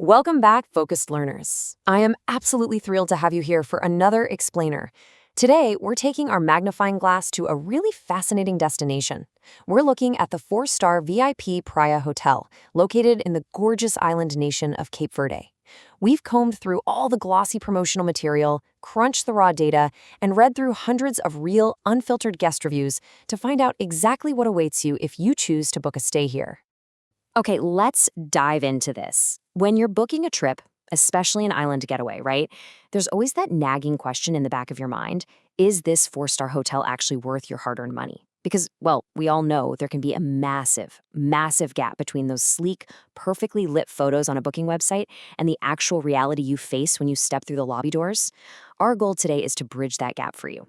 Welcome back, focused learners. I am absolutely thrilled to have you here for another explainer. Today, we're taking our magnifying glass to a really fascinating destination. We're looking at the 4-star VIP Praia Hotel, located in the gorgeous island nation of Cape Verde. We've combed through all the glossy promotional material, crunched the raw data, and read through hundreds of real, unfiltered guest reviews to find out exactly what awaits you if you choose to book a stay here. Okay, let's dive into this. When you're booking a trip, especially an island getaway, right? There's always that nagging question in the back of your mind. Is this 4-star hotel actually worth your hard-earned money? Because, well, we all know there can be a massive, massive gap between those sleek, perfectly lit photos on a booking website and the actual reality you face when you step through the lobby doors. Our goal today is to bridge that gap for you.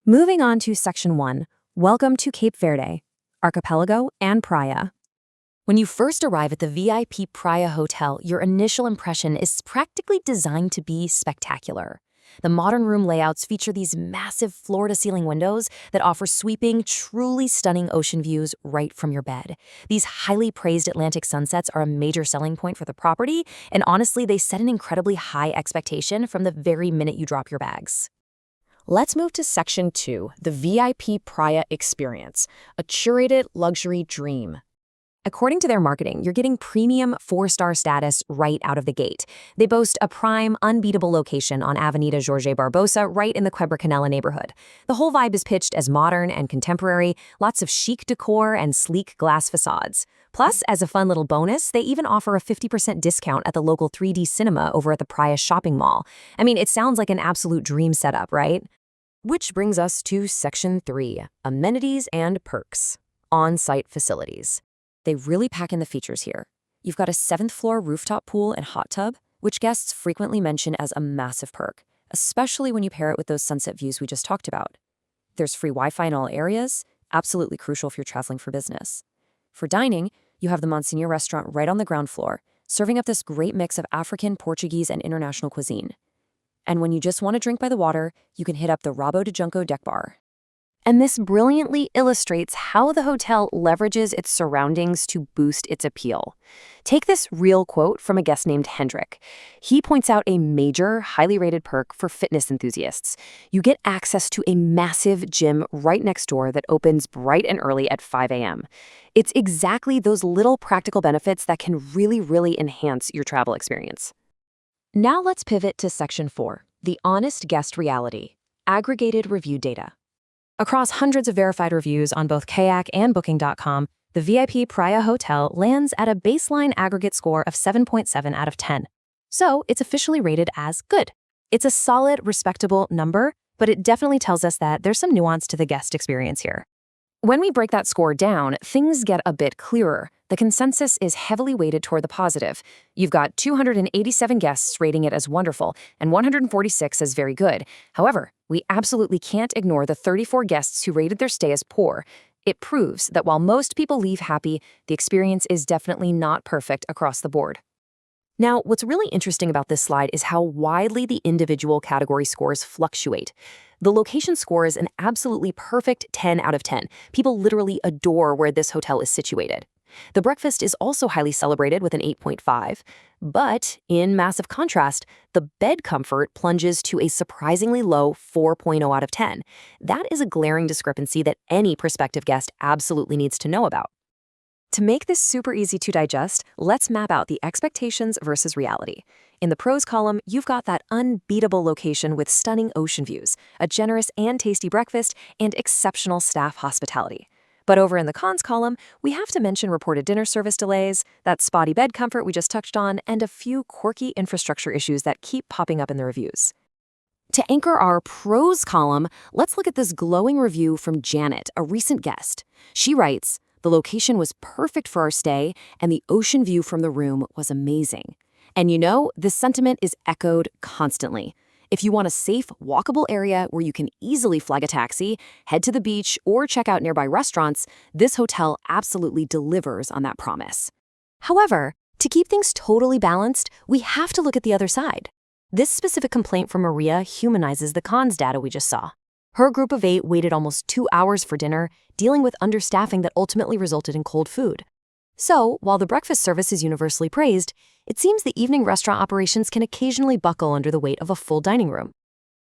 Moving on to Section 1, welcome to Cape Verde, Archipelago, and Praia. When you first arrive at the VIP Praia Hotel, your initial impression is practically designed to be spectacular. The modern room layouts feature these massive floor-to-ceiling windows that offer sweeping, truly stunning ocean views right from your bed. These highly praised Atlantic sunsets are a major selling point for the property, and honestly, they set an incredibly high expectation from the very minute you drop your bags. Let's move to Section 2, the VIP Praia Experience, a curated luxury dream. According to their marketing, you're getting premium 4-star status right out of the gate. They boast a prime, unbeatable location on Avenida Jorge Barbosa, right in the Quebra Canela neighborhood. The whole vibe is pitched as modern and contemporary, lots of chic decor and sleek glass facades. Plus, as a fun little bonus, they even offer a 50% discount at the local 3D cinema over at the Praia shopping mall. I mean, it sounds like an absolute dream setup, right? Which brings us to Section 3, amenities and perks. On-site facilities. They really pack in the features here. You've got a 7th-floor rooftop pool and hot tub, which guests frequently mention as a massive perk, especially when you pair it with those sunset views we just talked about. There's free Wi-Fi in all areas, absolutely crucial if you're traveling for business. For dining, you have the Monsignor restaurant right on the ground floor, serving up this great mix of African, Portuguese, and international cuisine. And when you just want to drink by the water, you can hit up the Rabo de Junco deck bar. And this brilliantly illustrates how the hotel leverages its surroundings to boost its appeal. Take this real quote from a guest named Hendrik. He points out a major, highly rated perk for fitness enthusiasts. You get access to a massive gym right next door that opens bright and early at 5 a.m. It's exactly those little practical benefits that can really enhance your travel experience. Now let's pivot to Section 4, the honest guest reality, aggregated review data. Across hundreds of verified reviews on both Kayak and Booking.com, the VIP Praia Hotel lands at a baseline aggregate score of 7.7 out of 10. So it's officially rated as good. It's a solid, respectable number, but it definitely tells us that there's some nuance to the guest experience here. When we break that score down, things get a bit clearer. The consensus is heavily weighted toward the positive. You've got 287 guests rating it as wonderful and 146 as very good. However, we absolutely can't ignore the 34 guests who rated their stay as poor. It proves that while most people leave happy, the experience is definitely not perfect across the board. Now, what's really interesting about this slide is how widely the individual category scores fluctuate. The location score is an absolutely perfect 10 out of 10. People literally adore where this hotel is situated. The breakfast is also highly celebrated with an 8.5, but in massive contrast, the bed comfort plunges to a surprisingly low 4.0 out of 10. That is a glaring discrepancy that any prospective guest absolutely needs to know about. To make this super easy to digest, let's map out the expectations versus reality. In the pros column, you've got that unbeatable location with stunning ocean views, a generous and tasty breakfast, and exceptional staff hospitality. But over in the cons column, we have to mention reported dinner service delays, that spotty bed comfort we just touched on, and a few quirky infrastructure issues that keep popping up in the reviews. To anchor our pros column, let's look at this glowing review from Janet, a recent guest. She writes, "The location was perfect for our stay, and the ocean view from the room was amazing." And you know, this sentiment is echoed constantly. If you want a safe, walkable area where you can easily flag a taxi, head to the beach, or check out nearby restaurants, this hotel absolutely delivers on that promise. However, to keep things totally balanced, we have to look at the other side. This specific complaint from Maria humanizes the cons data we just saw. Her group of 8 waited almost 2 hours for dinner, dealing with understaffing that ultimately resulted in cold food. So, while the breakfast service is universally praised, it seems the evening restaurant operations can occasionally buckle under the weight of a full dining room.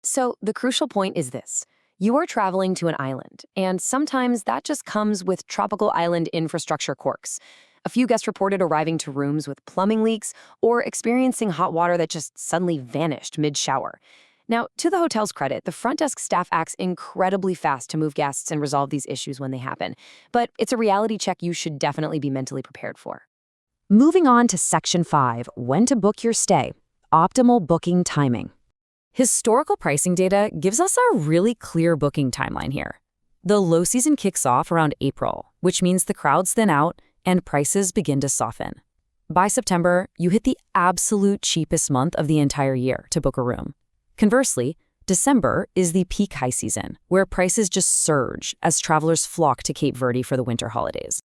So, the crucial point is this. You are traveling to an island, and sometimes that just comes with tropical island infrastructure quirks. A few guests reported arriving to rooms with plumbing leaks or experiencing hot water that just suddenly vanished mid-shower. Now, to the hotel's credit, the front desk staff acts incredibly fast to move guests and resolve these issues when they happen. But it's a reality check you should definitely be mentally prepared for. Moving on to Section 5, when to book your stay. Optimal booking timing. Historical pricing data gives us a really clear booking timeline here. The low season kicks off around April, which means the crowds thin out and prices begin to soften. By September, you hit the absolute cheapest month of the entire year to book a room. Conversely, December is the peak high season, where prices just surge as travelers flock to Cape Verde for the winter holidays.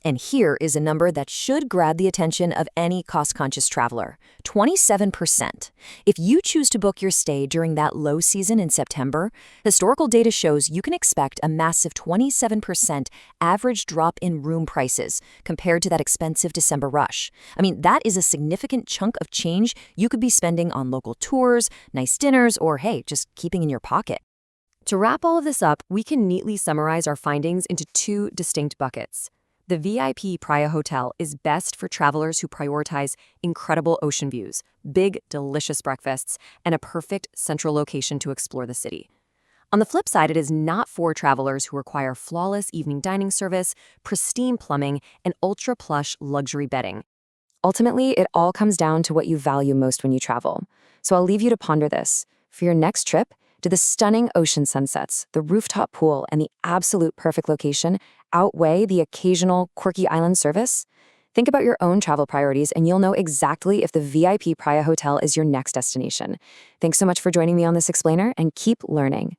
And here is a number that should grab the attention of any cost-conscious traveler: 27%. If you choose to book your stay during that low season in September, historical data shows you can expect a massive 27% average drop in room prices compared to that expensive December rush. I mean, that is a significant chunk of change you could be spending on local tours, nice dinners, or hey, just keeping in your pocket. To wrap all of this up, we can neatly summarize our findings into two distinct buckets. The VIP Praia Hotel is best for travelers who prioritize incredible ocean views, big, delicious breakfasts, and a perfect central location to explore the city. On the flip side, it is not for travelers who require flawless evening dining service, pristine plumbing, and ultra-plush luxury bedding. Ultimately, it all comes down to what you value most when you travel. So I'll leave you to ponder this. For your next trip, do the stunning ocean sunsets, the rooftop pool, and the absolute perfect location outweigh the occasional quirky island service? Think about your own travel priorities and you'll know exactly if the VIP Praia Hotel is your next destination. Thanks so much for joining me on this explainer, and keep learning.